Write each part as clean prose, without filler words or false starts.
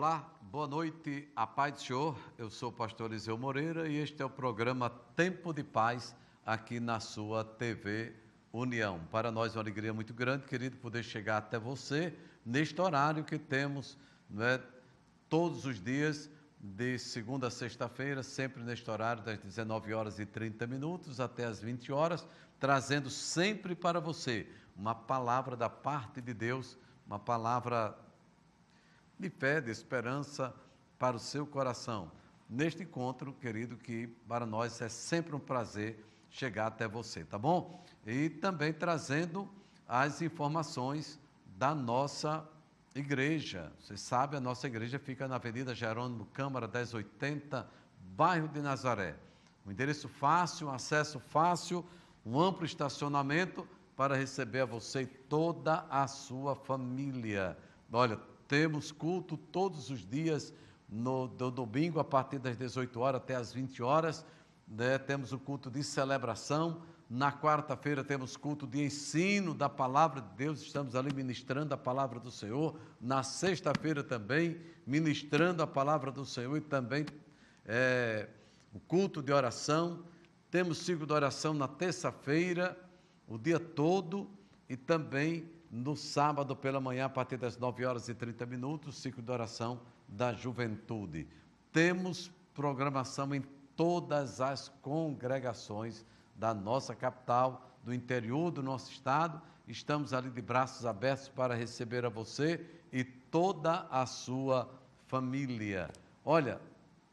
Olá, boa noite, a paz do Senhor. Eu sou o pastor Eliseu Moreira e este é o programa Tempo de Paz aqui na sua TV União. Para nós é uma alegria muito grande, querido, poder chegar até você neste horário que temos, todos os dias, de segunda a sexta-feira, sempre neste horário das 19 horas e 30 minutos até as 20 horas, trazendo sempre para você uma palavra da parte de Deus, uma palavra de fé, de esperança para o seu coração. Neste encontro, querido, que para nós é sempre um prazer chegar até você, tá bom? E também trazendo as informações da nossa igreja. Você sabe, a nossa igreja fica na Avenida Jerônimo Câmara 1080, bairro de Nazaré. Um endereço fácil, um acesso fácil, um amplo estacionamento para receber a você e toda a sua família. Olha, temos culto todos os dias, no domingo, a partir das 18 horas até as 20 horas, temos o culto de celebração. Na quarta-feira temos culto de ensino da palavra de Deus, estamos ali ministrando a palavra do Senhor. Na sexta-feira também, ministrando a palavra do Senhor e também o culto de oração. Temos ciclo de oração na terça-feira, o dia todo, e também no sábado pela manhã, a partir das 9 horas e 30 minutos, o ciclo de oração da juventude. Temos programação em todas as congregações da nossa capital, do interior do nosso estado. Estamos ali de braços abertos para receber a você e toda a sua família. Olha,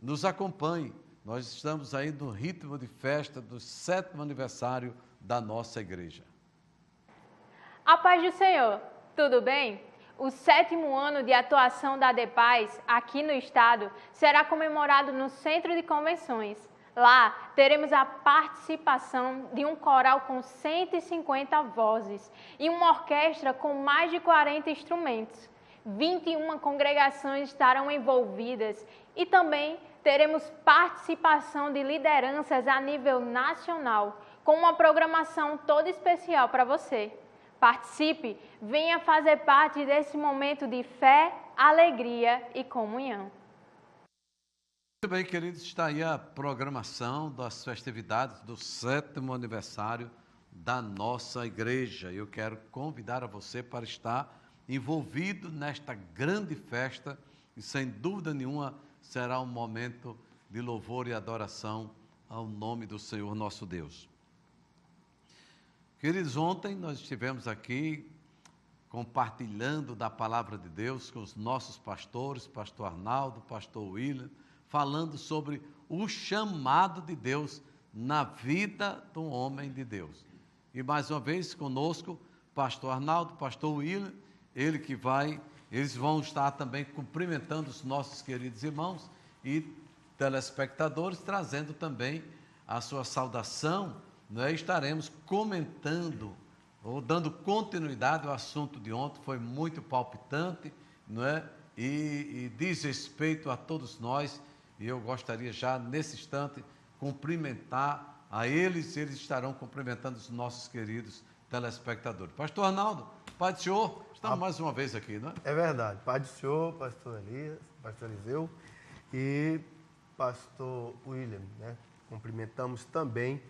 nos acompanhe, nós estamos aí no ritmo de festa do 7º aniversário da nossa igreja. A paz do Senhor, tudo bem? O 7º ano de atuação da ADEPAZ aqui no estado será comemorado no Centro de Convenções. Lá teremos a participação de um coral com 150 vozes e uma orquestra com mais de 40 instrumentos. 21 congregações estarão envolvidas e também teremos participação de lideranças a nível nacional, com uma programação toda especial para você. Participe, venha fazer parte desse momento de fé, alegria e comunhão. Muito bem, queridos, está aí a programação das festividades do 7º aniversário da nossa igreja. Eu quero convidar a você para estar envolvido nesta grande festa e, sem dúvida nenhuma, será um momento de louvor e adoração ao nome do Senhor nosso Deus. Queridos, ontem nós estivemos aqui compartilhando da palavra de Deus com os nossos pastores, pastor Arnaldo, pastor William, falando sobre o chamado de Deus na vida do homem de Deus. E mais uma vez conosco, pastor Arnaldo, pastor William, eles vão estar também cumprimentando os nossos queridos irmãos e telespectadores, trazendo também a sua saudação. Estaremos comentando ou dando continuidade ao assunto de ontem, foi muito palpitante, e diz respeito a todos nós, e eu gostaria já nesse instante cumprimentar a eles estarão cumprimentando os nossos queridos telespectadores. Pastor Arnaldo, Pai do Senhor, estamos mais uma vez aqui, não é? É verdade, Pai do Senhor, pastor Elias, pastor Eliseu e pastor William, Cumprimentamos também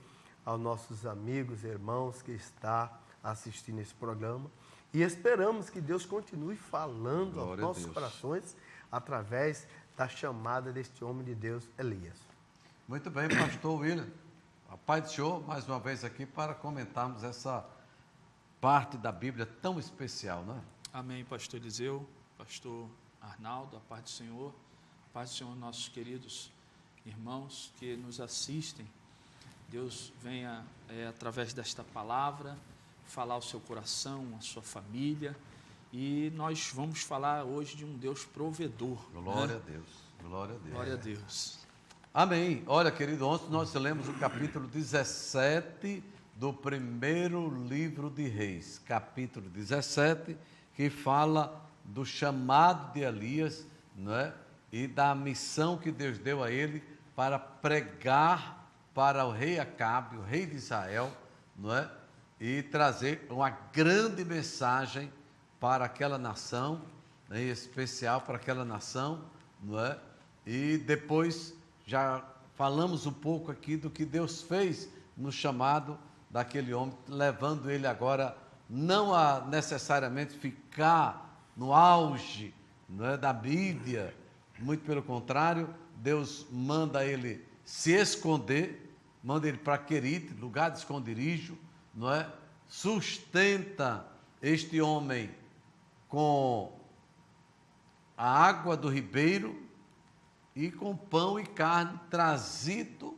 aos nossos amigos e irmãos que estão assistindo esse programa e esperamos que Deus continue falando Glória aos nossos corações através da chamada deste homem de Deus, Elias. Muito bem, pastor William, a paz do Senhor, mais uma vez aqui para comentarmos essa parte da Bíblia tão especial, não é? Amém, pastor Eliseu, pastor Arnaldo, a paz do Senhor, a paz do Senhor, nossos queridos irmãos que nos assistem. Deus venha, através desta palavra, falar ao seu coração, à sua família. E nós vamos falar hoje de um Deus provedor. Glória a Deus, glória a Deus. Glória a Deus. Amém. Olha, querido, ontem nós lemos o capítulo 17 do primeiro livro de Reis. Capítulo 17, que fala do chamado de Elias, e da missão que Deus deu a ele para pregar para o rei Acabe, o rei de Israel, e trazer uma grande mensagem para aquela nação né, especial para aquela nação, não é? E depois já falamos um pouco aqui do que Deus fez no chamado daquele homem, levando ele agora não a necessariamente ficar no auge, não é, da mídia, muito pelo contrário, Deus manda ele se esconder, manda ele para Querite, lugar de esconderijo, não é? Sustenta este homem com a água do ribeiro e com pão e carne trazidos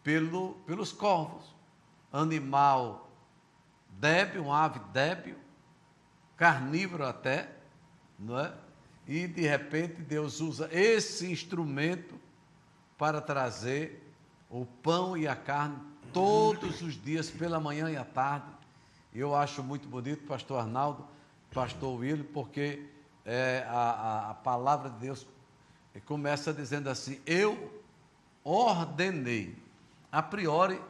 pelos corvos. Animal débil, uma ave débil, carnívoro até, não é? E de repente Deus usa esse instrumento para trazer o pão e a carne todos os dias, pela manhã e à tarde. Eu acho muito bonito, pastor Arnaldo, pastor William, porque a palavra de Deus começa dizendo assim: eu ordenei. A priori,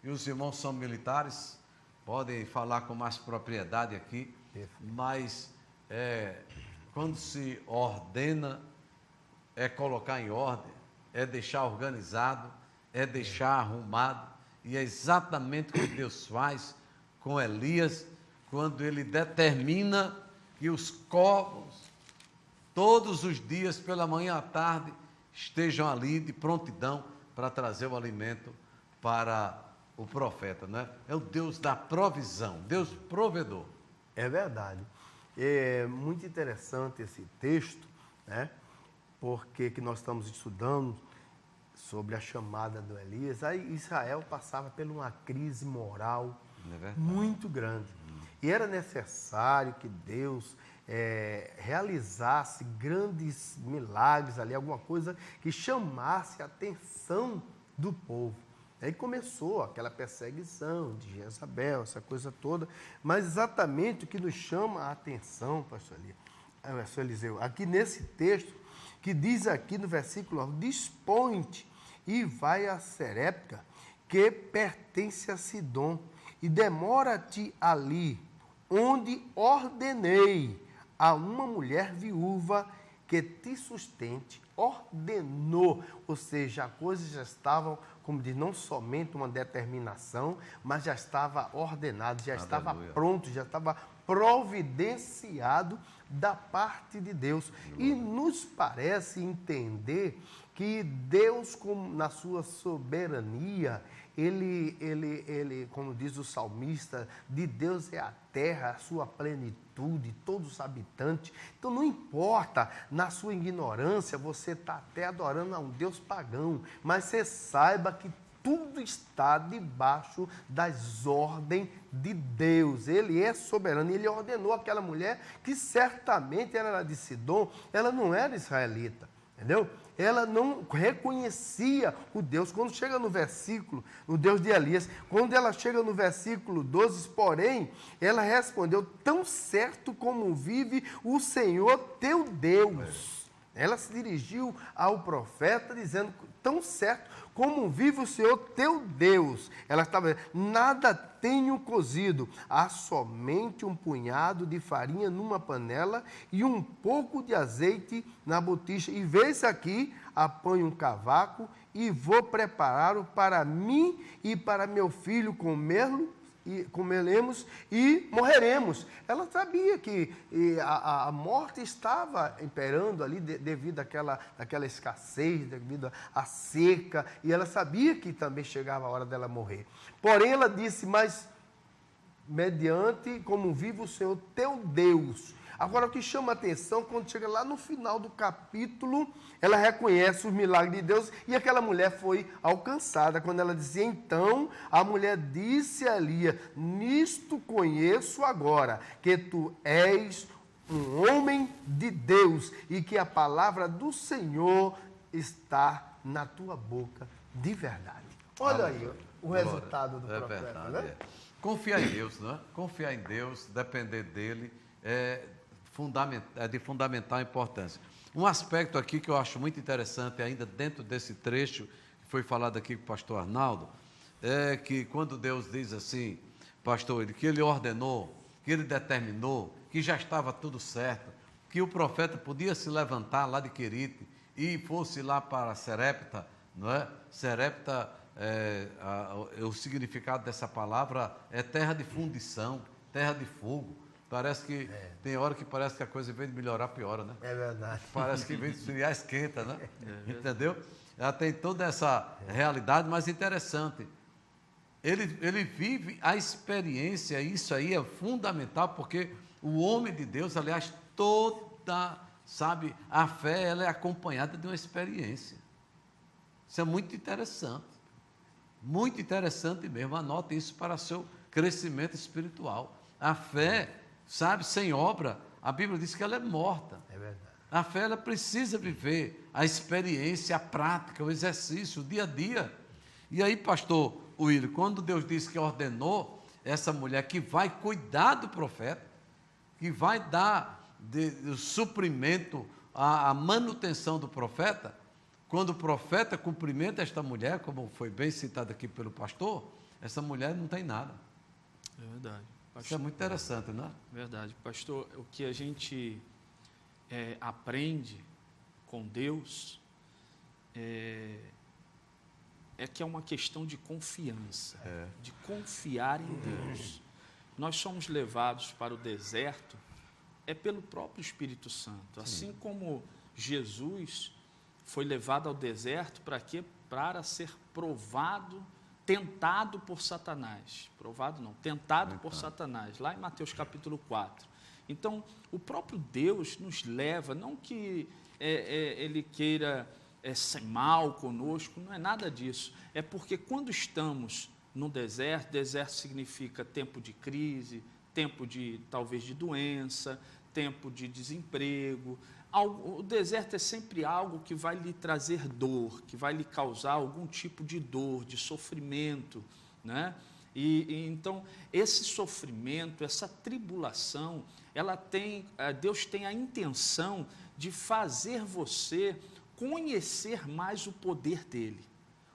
e os irmãos são militares, podem falar com mais propriedade aqui, mas quando se ordena, é colocar em ordem, é deixar organizado, é deixar arrumado, e é exatamente o que Deus faz com Elias, quando ele determina que os corvos, todos os dias, pela manhã à tarde, estejam ali de prontidão para trazer o alimento para o profeta, né? É o Deus da provisão, Deus provedor. É verdade. É muito interessante esse texto, né? Porque que nós estamos estudando sobre a chamada do Elias. Aí Israel passava por uma crise moral muito grande. E era necessário que Deus realizasse grandes milagres ali, alguma coisa que chamasse a atenção do povo. Aí começou aquela perseguição de Jezabel, essa coisa toda, mas exatamente o que nos chama a atenção, pastor Eliseu, aqui nesse texto, que diz aqui no versículo 9, dispõe-te e vai a Serepta, que pertence a Sidom, e demora-te ali, onde ordenei a uma mulher viúva que te sustente. Ordenou, ou seja, as coisas já estavam, como diz, não somente uma determinação, mas já estava ordenado, já estava pronto, já estava providenciado da parte de Deus. E nos parece entender que Deus, na sua soberania, ele, como diz o salmista, de Deus é a terra, a sua plenitude, todos os habitantes. Então não importa, na sua ignorância, você está até adorando a um Deus pagão, mas você saiba que tudo está debaixo das ordens de Deus. Ele é soberano. Ele ordenou aquela mulher que certamente era de Sidom, ela não era israelita, entendeu? Ela não reconhecia o Deus. Quando chega no versículo, o Deus de Elias, quando ela chega no versículo 12, porém, ela respondeu: tão certo como vive o Senhor teu Deus. Ela se dirigiu ao profeta dizendo: tão certo como vive o Senhor teu Deus. Ela estava dizendo: nada tenho cozido, há somente um punhado de farinha numa panela e um pouco de azeite na botija. E vês aqui, apanho um cavaco e vou prepará-lo para mim e para meu filho comeremos e morreremos. Ela sabia que a morte estava imperando ali devido àquela escassez, devido à seca, e ela sabia que também chegava a hora dela morrer. Porém, ela disse: mas mediante como vive o Senhor teu Deus. Agora, o que chama a atenção, quando chega lá no final do capítulo, ela reconhece os milagres de Deus e aquela mulher foi alcançada. Quando ela dizia: então, a mulher disse a Elias: nisto conheço agora que tu és um homem de Deus e que a palavra do Senhor está na tua boca de verdade. Olha aí o resultado do profeta, verdade, né? Confiar em Deus, não é? Confiar em Deus, depender dele, é de fundamental importância. Um aspecto aqui que eu acho muito interessante, ainda dentro desse trecho que foi falado aqui com o pastor Arnaldo, é que quando Deus diz assim, pastor, que ele ordenou, que ele determinou, que já estava tudo certo, que o profeta podia se levantar lá de Querite e fosse lá para Serepta, não é? Serepta, o significado dessa palavra é terra de fundição, terra de fogo. Parece que tem hora que parece que a coisa, em vez de melhorar, piora, né? É verdade. Parece que em vez de esfriar, esquenta, né? Entendeu? Ela tem toda essa realidade, mas interessante. Ele vive a experiência, isso aí é fundamental, porque o homem de Deus, aliás, toda, sabe, a fé, ela é acompanhada de uma experiência. Isso é muito interessante mesmo, anote isso para seu crescimento espiritual. A fé, sabe, sem obra, a Bíblia diz que ela é morta. É verdade. A fé, ela precisa viver a experiência, a prática, o exercício, o dia a dia. E aí, pastor William, quando Deus disse que ordenou essa mulher que vai cuidar do profeta, que vai dar o suprimento, a manutenção do profeta, quando o profeta cumprimenta esta mulher, como foi bem citado aqui pelo pastor, essa mulher não tem nada. É verdade. Pastor, isso é muito interessante, não é? Verdade. Pastor, o que a gente aprende com Deus é que é uma questão de confiança, de confiar em Deus. Nós somos levados para o deserto pelo próprio Espírito Santo. Assim como Jesus foi levado ao deserto para quê? Para ser provado, tentado por Satanás. Provado não, tentado por Satanás, lá em Mateus capítulo 4. Então, o próprio Deus nos leva, não que Ele queira ser mal conosco, não é nada disso. É porque quando estamos no deserto, deserto significa tempo de crise, tempo talvez de doença, tempo de desemprego. O deserto é sempre algo que vai lhe trazer dor, que vai lhe causar algum tipo de dor, de sofrimento, né? E então, esse sofrimento, essa tribulação, Deus tem a intenção de fazer você conhecer mais o poder dele,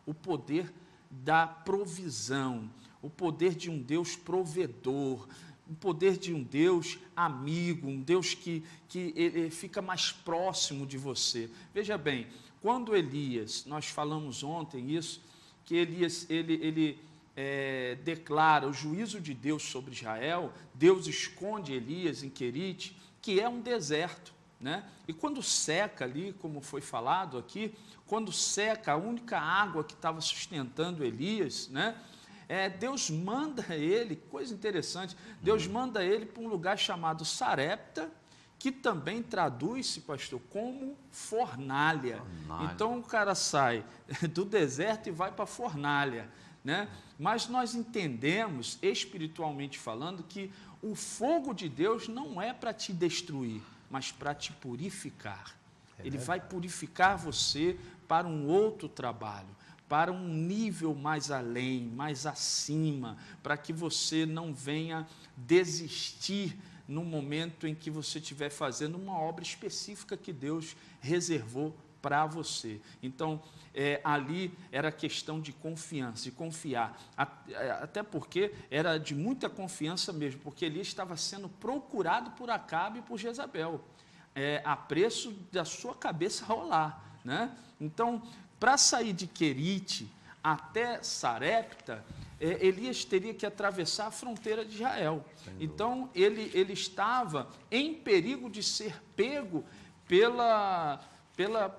o poder da provisão, o poder de um Deus provedor, o poder de um Deus amigo, um Deus que ele fica mais próximo de você. Veja bem, quando Elias, nós falamos ontem isso, que Elias, ele declara o juízo de Deus sobre Israel, Deus esconde Elias em Querite, que é um deserto, né? E quando seca ali, como foi falado aqui, quando seca a única água que estava sustentando Elias, né? Deus manda ele, coisa interessante, Deus manda ele para um lugar chamado Sarepta, que também traduz-se, pastor, como fornalha. Então o cara sai do deserto e vai para a fornalha, né? Mas nós entendemos, espiritualmente falando, que o fogo de Deus não é para te destruir, mas para te purificar. Ele vai purificar você para um outro trabalho, para um nível mais além, mais acima, para que você não venha desistir no momento em que você estiver fazendo uma obra específica que Deus reservou para você. Então, ali era questão de confiança, de confiar, até porque era de muita confiança mesmo, porque ele estava sendo procurado por Acabe e por Jezabel, a preço da sua cabeça rolar, né? Então, para sair de Querite até Sarepta, Elias teria que atravessar a fronteira de Israel. Então, ele estava em perigo de ser pego pela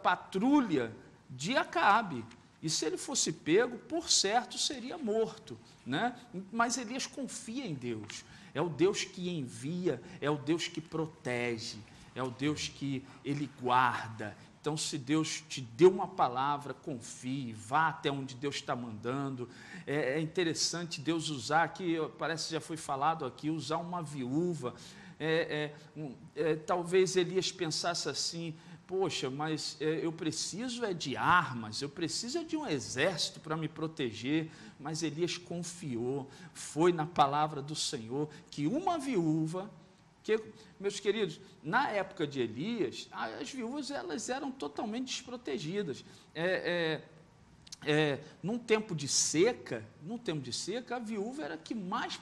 patrulha de Acabe. E se ele fosse pego, por certo, seria morto, né? Mas Elias confia em Deus. É o Deus que envia, é o Deus que protege, é o Deus que ele guarda. Então, se Deus te deu uma palavra, confie, vá até onde Deus está mandando. É interessante Deus usar aqui, parece que já foi falado aqui, usar uma viúva. Talvez Elias pensasse assim, poxa, mas eu preciso de armas, eu preciso de um exército para me proteger. Mas Elias confiou, foi na palavra do Senhor, que uma viúva... Que, meus queridos, na época de Elias, as viúvas elas eram totalmente desprotegidas. Num tempo de seca, a viúva era a que menos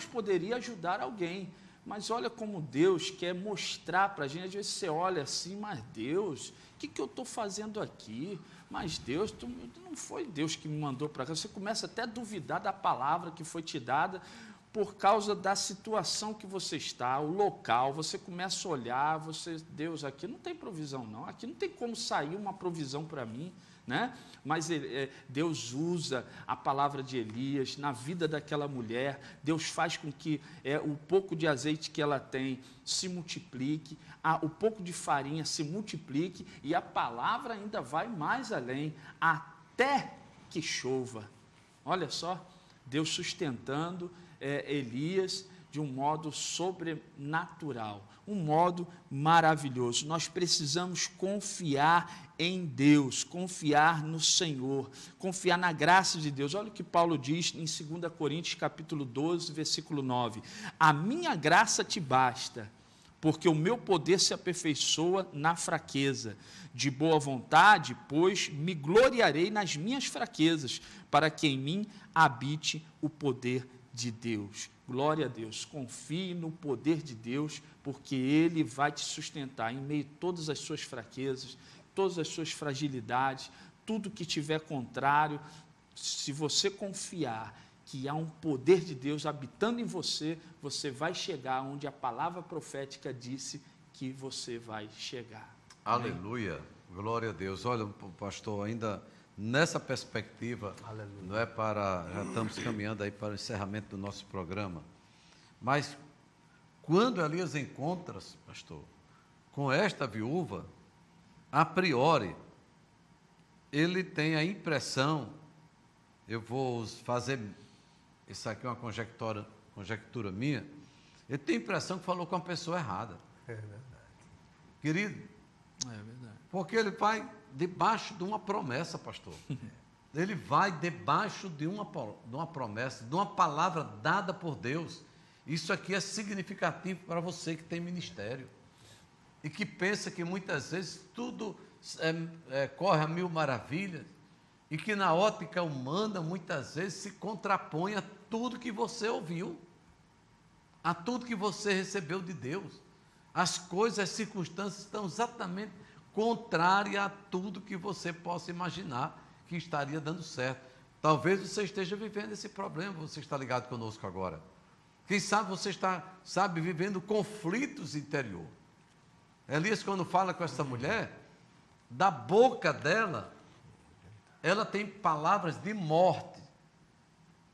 poderia ajudar alguém, Mas olha como Deus quer mostrar para a gente. Às vezes você olha assim, mas Deus, o que eu estou fazendo aqui? Mas Deus, não foi Deus que me mandou para cá. Você começa até a duvidar da palavra que foi te dada por causa da situação que você está, o local. Você começa a olhar, Deus, aqui não tem provisão não, aqui não tem como sair uma provisão para mim, né? Mas Deus usa a palavra de Elias na vida daquela mulher. Deus faz com que o pouco de azeite que ela tem se multiplique, o pouco de farinha se multiplique, e a palavra ainda vai mais além, até que chova. Olha só, Deus sustentando Elias de um modo sobrenatural, um modo maravilhoso. Nós precisamos confiar em Deus, confiar no Senhor, confiar na graça de Deus. Olha o que Paulo diz em 2 Coríntios capítulo 12, versículo 9: a minha graça te basta, porque o meu poder se aperfeiçoa na fraqueza. De boa vontade, pois, me gloriarei nas minhas fraquezas, para que em mim habite o poder de Deus. Glória a Deus. Confie no poder de Deus, porque Ele vai te sustentar em meio a todas as suas fraquezas, todas as suas fragilidades, tudo que tiver contrário. Se você confiar que há um poder de Deus habitando em você, você vai chegar onde a palavra profética disse que você vai chegar. Aleluia, glória a Deus. Olha, pastor, ainda nessa perspectiva, Aleluia. não é para, já estamos caminhando aí para o encerramento do nosso programa, mas quando Elias encontra, pastor, com esta viúva, a priori, ele tem a impressão, eu vou fazer, isso aqui é uma conjectura minha, ele tem a impressão que falou com a pessoa errada. É verdade. Querido, É verdade. porque ele vai debaixo de uma promessa, pastor. Ele vai debaixo de uma promessa, de uma palavra dada por Deus. Isso aqui é significativo para você que tem ministério e que pensa que muitas vezes tudo corre a mil maravilhas e que na ótica humana muitas vezes se contrapõe a tudo que você ouviu, a tudo que você recebeu de Deus. As coisas, as circunstâncias estão exatamente contrárias a tudo que você possa imaginar que estaria dando certo. Talvez você esteja vivendo esse problema, você está ligado conosco agora. Quem sabe você está, vivendo conflitos interior. Elias, quando fala com essa mulher, da boca dela, ela tem palavras de morte.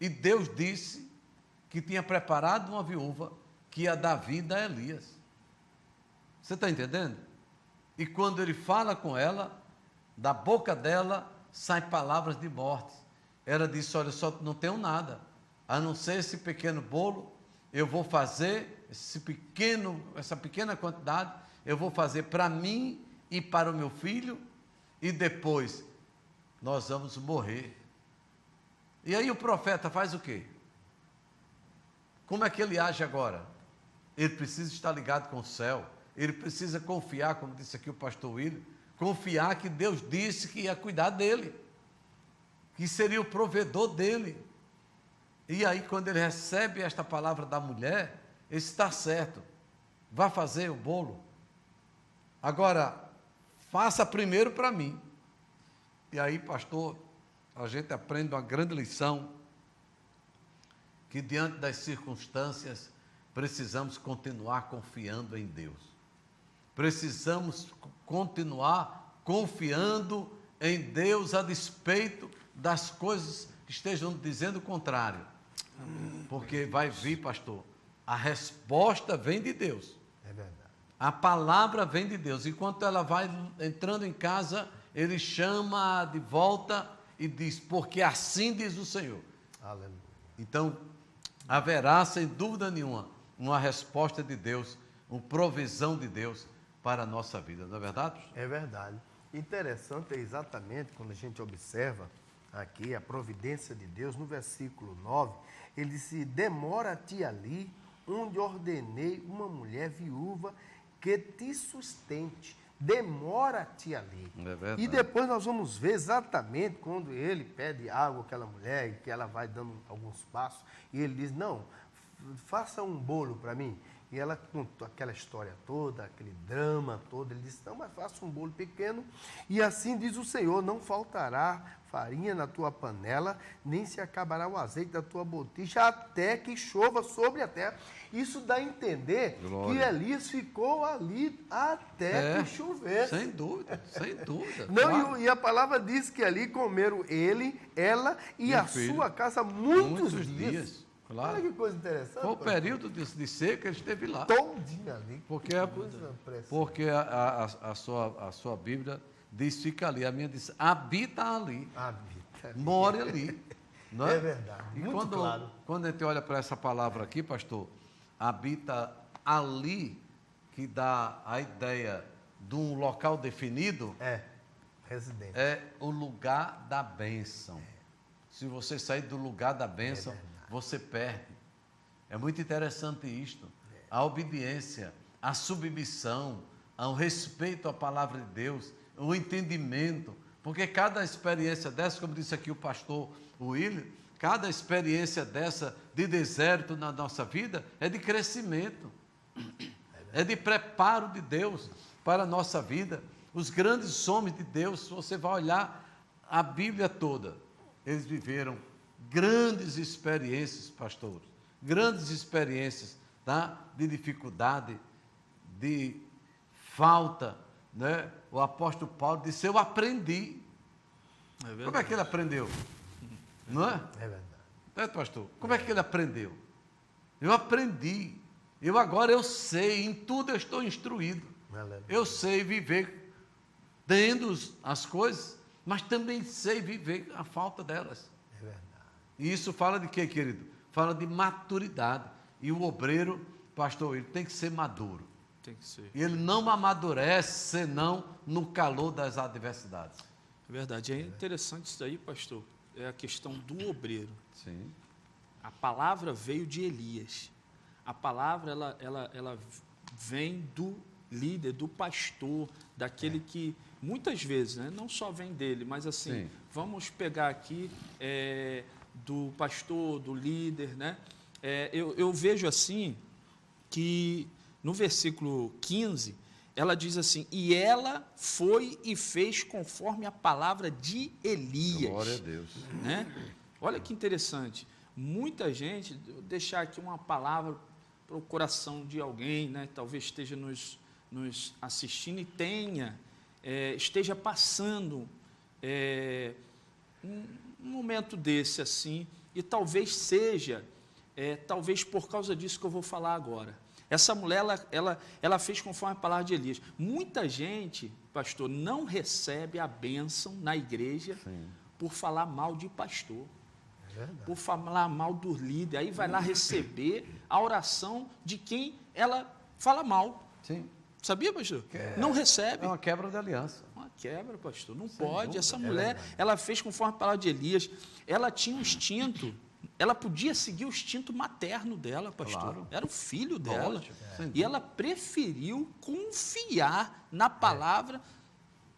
E Deus disse que tinha preparado uma viúva que ia dar vida a Elias. Você está entendendo? E quando ele fala com ela, da boca dela saem palavras de morte. Ela disse: olha, só não tenho nada, a não ser esse pequeno bolo, eu vou fazer, essa pequena quantidade, eu vou fazer para mim e para o meu filho, e depois nós vamos morrer. E aí o profeta faz o quê? Como é que ele age agora? Ele precisa estar ligado com o céu, ele precisa confiar, como disse aqui o pastor William, confiar que Deus disse que ia cuidar dele, que seria o provedor dele. E aí, quando ele recebe esta palavra da mulher, ele está certo, vá fazer o bolo. Agora, faça primeiro para mim. E aí, pastor, a gente aprende uma grande lição, que diante das circunstâncias, precisamos continuar confiando em Deus. Precisamos continuar confiando em Deus a despeito das coisas que estejam dizendo o contrário. Porque vai vir, pastor, a resposta vem de Deus. É verdade. A palavra vem de Deus. Enquanto ela vai entrando em casa, ele chama de volta e diz: porque assim diz o Senhor. Aleluia. Então, haverá, sem dúvida nenhuma, uma resposta de Deus, uma provisão de Deus para a nossa vida, não é verdade? É verdade. Interessante é exatamente quando a gente observa aqui a providência de Deus, no versículo 9, ele disse: demora-te ali, onde ordenei uma mulher viúva que te sustente. Demora-te ali. É verdade. E depois nós vamos ver exatamente quando ele pede água àquela mulher, e que ela vai dando alguns passos, e ele diz: não, faça um bolo para mim. E ela contou aquela história toda, aquele drama todo. Ele disse, não, mas faça um bolo pequeno. E assim diz o Senhor, não faltará farinha na tua panela, nem se acabará o azeite da tua botija, até que chova sobre a terra. Isso dá a entender Glória. que Elias ficou ali até que chovesse. Sem dúvida, sem dúvida. Não, Claro. e a palavra diz que ali comeram ele, ela e o a filho. sua casa muitos dias. Claro. Olha que coisa interessante. Foi o período de seca, ele esteve lá. Todinho ali. Porque, Porque a sua Bíblia diz, fica ali. A minha diz, habita ali, more ali. Não é? É verdade, E muito claro. quando a gente olha para essa palavra aqui, pastor, habita ali, que dá a ideia de um local definido, residente. é o lugar da bênção. Se você sair do lugar da bênção, você perde. É muito interessante isto. A obediência, a submissão, o respeito à palavra de Deus, o entendimento. Porque cada experiência dessa, como disse aqui o pastor William, cada experiência dessa de deserto na nossa vida é de crescimento. É de preparo de Deus para a nossa vida. Os grandes homens de Deus, você vai olhar a Bíblia toda, eles viveram grandes experiências, pastores, grandes experiências, tá? De dificuldade, de falta, né? O apóstolo Paulo disse, eu aprendi. Como é que ele aprendeu? Não é? É verdade. É, pastor? Como é que ele aprendeu? Eu aprendi. Agora eu sei, em tudo eu estou instruído. Aleluia. Eu sei viver tendo as coisas, mas também sei viver a falta delas. É verdade. E isso fala de quê, querido? Fala de maturidade. E o obreiro, pastor, ele tem que ser maduro. Tem que ser. E ele não amadurece senão no calor das adversidades. É verdade. É interessante isso aí, pastor. É a questão do obreiro. Sim. A palavra veio de Elias. A palavra, ela vem do líder, do pastor, daquele que, muitas vezes, né, não só vem dele, mas assim, Sim. vamos pegar aqui do pastor, do líder, né? Eu vejo assim, que no versículo 15, ela diz assim, e ela foi e fez conforme a palavra de Elias. Glória a Deus. Né? Olha que interessante. Muita gente, vou deixar aqui uma palavra para o coração de alguém, né? Talvez esteja nos assistindo e esteja passando um momento desse assim, e talvez seja, talvez por causa disso que eu vou falar agora. Essa mulher, ela fez conforme a palavra de Elias. Muita gente, pastor, não recebe a bênção na igreja por falar mal de pastor. Por falar mal do líder, aí vai lá receber a oração de quem ela fala mal. Sim. Sabia, pastor? Não recebe. É uma quebra de aliança. Uma quebra, pastor. Não Sem pode. dúvida. Essa mulher, ela fez conforme a palavra de Elias. Ela tinha um instinto. Ela podia seguir o instinto materno dela, pastor. Claro. Era o filho dela. Lógico, sem E dúvida. ela preferiu confiar na palavra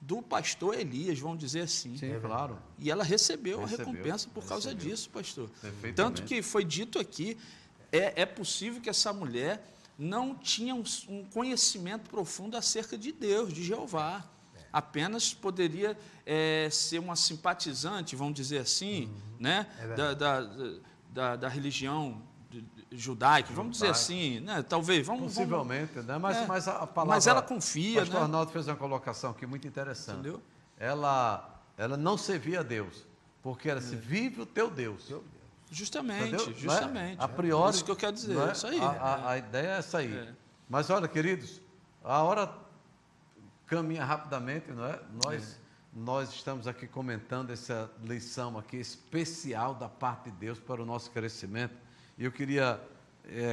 do pastor Elias, vamos dizer assim. Sim, claro. E ela recebeu a Recebeu, recompensa por causa recebeu. disso, pastor. Perfeitamente. Tanto que foi dito aqui, é possível que essa mulher não tinha um conhecimento profundo acerca de Deus, de Jeová. Apenas poderia ser uma simpatizante, vamos dizer assim, né, da religião judaica, vamos dizer assim, né, talvez. Possivelmente, né? Mas a palavra... Mas ela confia, o pastor né? Arnaldo fez uma colocação aqui muito interessante. Entendeu? Ela não servia a Deus, porque ela se vive o teu Deus. Justamente, Entendeu? justamente. Não é? A priori. Isso que eu quero dizer, não é? isso aí. A ideia é essa aí. Mas olha, queridos, a hora caminha rapidamente, não é? Nós estamos aqui comentando essa lição aqui especial da parte de Deus para o nosso crescimento. E eu queria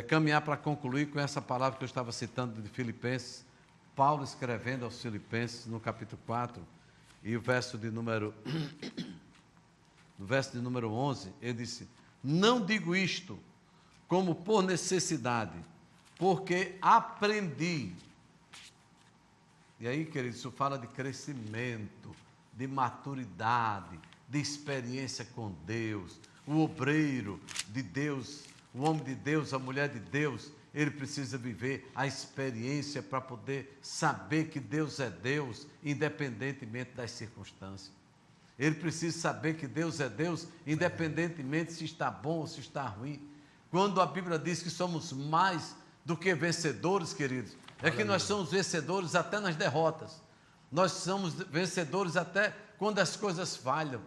caminhar para concluir com essa palavra que eu estava citando de Filipenses, Paulo escrevendo aos Filipenses no capítulo 4, e o verso de número 11, ele disse, não digo isto como por necessidade, porque aprendi. E aí, querido, isso fala de crescimento, de maturidade, de experiência com Deus. O obreiro de Deus, o homem de Deus, a mulher de Deus, ele precisa viver a experiência para poder saber que Deus é Deus, independentemente das circunstâncias. Ele precisa saber que Deus é Deus, independentemente se está bom ou se está ruim. Quando a Bíblia diz que somos mais do que vencedores, queridos, é que nós somos vencedores até nas derrotas. Nós somos vencedores até quando as coisas falham.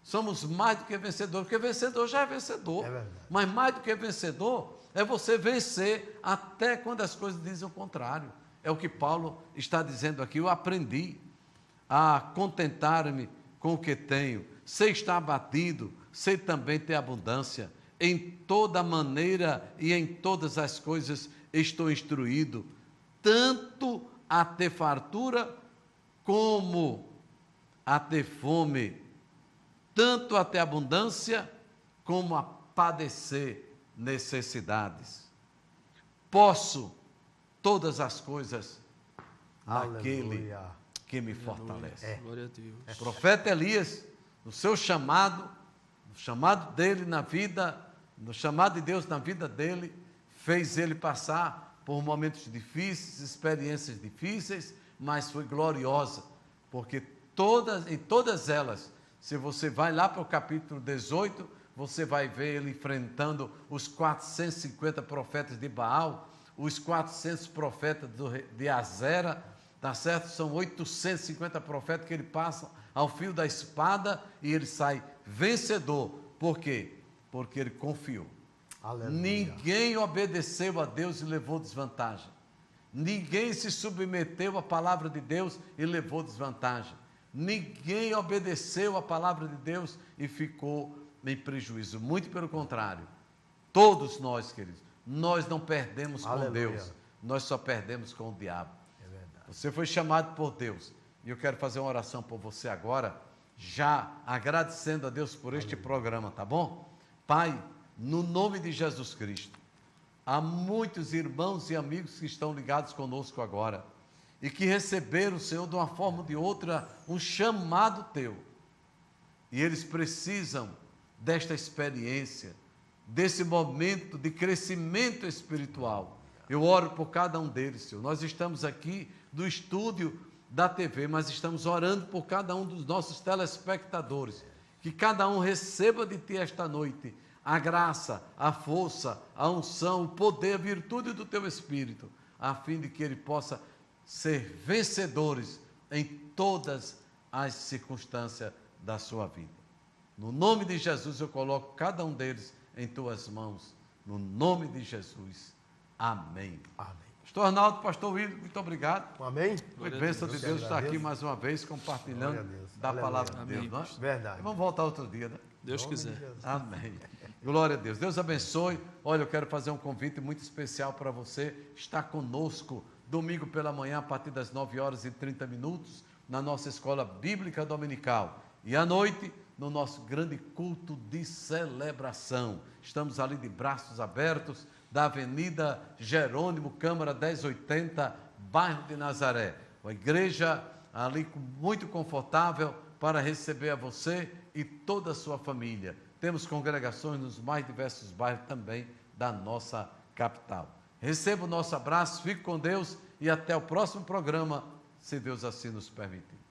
Somos mais do que vencedores, porque vencedor já é vencedor. É verdade. Mas mais do que vencedor é você vencer até quando as coisas dizem o contrário. É o que Paulo está dizendo aqui. Eu aprendi a contentar-me com o que tenho, sei estar abatido, sei também ter abundância. Em toda maneira e em todas as coisas estou instruído, tanto a ter fartura como a ter fome, tanto a ter abundância como a padecer necessidades. Posso todas as coisas naquele que me fortalece. Glória a Deus. O profeta Elias, no seu chamado, no chamado dele na vida, no chamado de Deus na vida dele, fez ele passar por momentos difíceis, experiências difíceis, mas foi gloriosa, porque em todas elas, se você vai lá para o capítulo 18, você vai ver ele enfrentando os 450 profetas de Baal, os 400 profetas de Azera, tá certo? São 850 profetas que ele passa ao fio da espada e ele sai vencedor. Por quê? Porque ele confiou. Aleluia. Ninguém obedeceu a Deus e levou desvantagem. Ninguém se submeteu à palavra de Deus e levou desvantagem. Ninguém obedeceu à palavra de Deus e ficou em prejuízo. Muito pelo contrário. Todos nós, queridos, nós não perdemos com Aleluia. Deus, nós só perdemos com o diabo. É verdade. Você foi chamado por Deus. E eu quero fazer uma oração por você agora, já agradecendo a Deus por este programa, tá bom? Pai, no nome de Jesus Cristo, há muitos irmãos e amigos que estão ligados conosco agora e que receberam, Senhor, de uma forma ou de outra, um chamado Teu. E eles precisam desta experiência, desse momento de crescimento espiritual. Eu oro por cada um deles, Senhor. Nós estamos aqui do estúdio da TV, mas estamos orando por cada um dos nossos telespectadores, que cada um receba de Ti esta noite a graça, a força, a unção, o poder, a virtude do Teu Espírito, a fim de que ele possa ser vencedores em todas as circunstâncias da sua vida. No nome de Jesus eu coloco cada um deles em Tuas mãos, no nome de Jesus. Amém. Amém. Pastor Arnaldo, pastor William, muito obrigado. Amém? Foi bênção de Deus estar aqui mais uma vez compartilhando Glória a Deus. da Aleluia. palavra de Amém. Deus. Não é? Verdade. Vamos voltar outro dia, né? Deus Em nome de quiser. Jesus. Amém. Glória a Deus. Deus abençoe. Olha, eu quero fazer um convite muito especial para você estar conosco domingo pela manhã, a partir das 9h30, na nossa escola bíblica dominical. E à noite, no nosso grande culto de celebração. Estamos ali de braços abertos, da Avenida Jerônimo, Câmara 1080, bairro de Nazaré. Uma igreja ali muito confortável para receber a você e toda a sua família. Temos congregações nos mais diversos bairros também da nossa capital. Receba o nosso abraço, fique com Deus e até o próximo programa, se Deus assim nos permitir.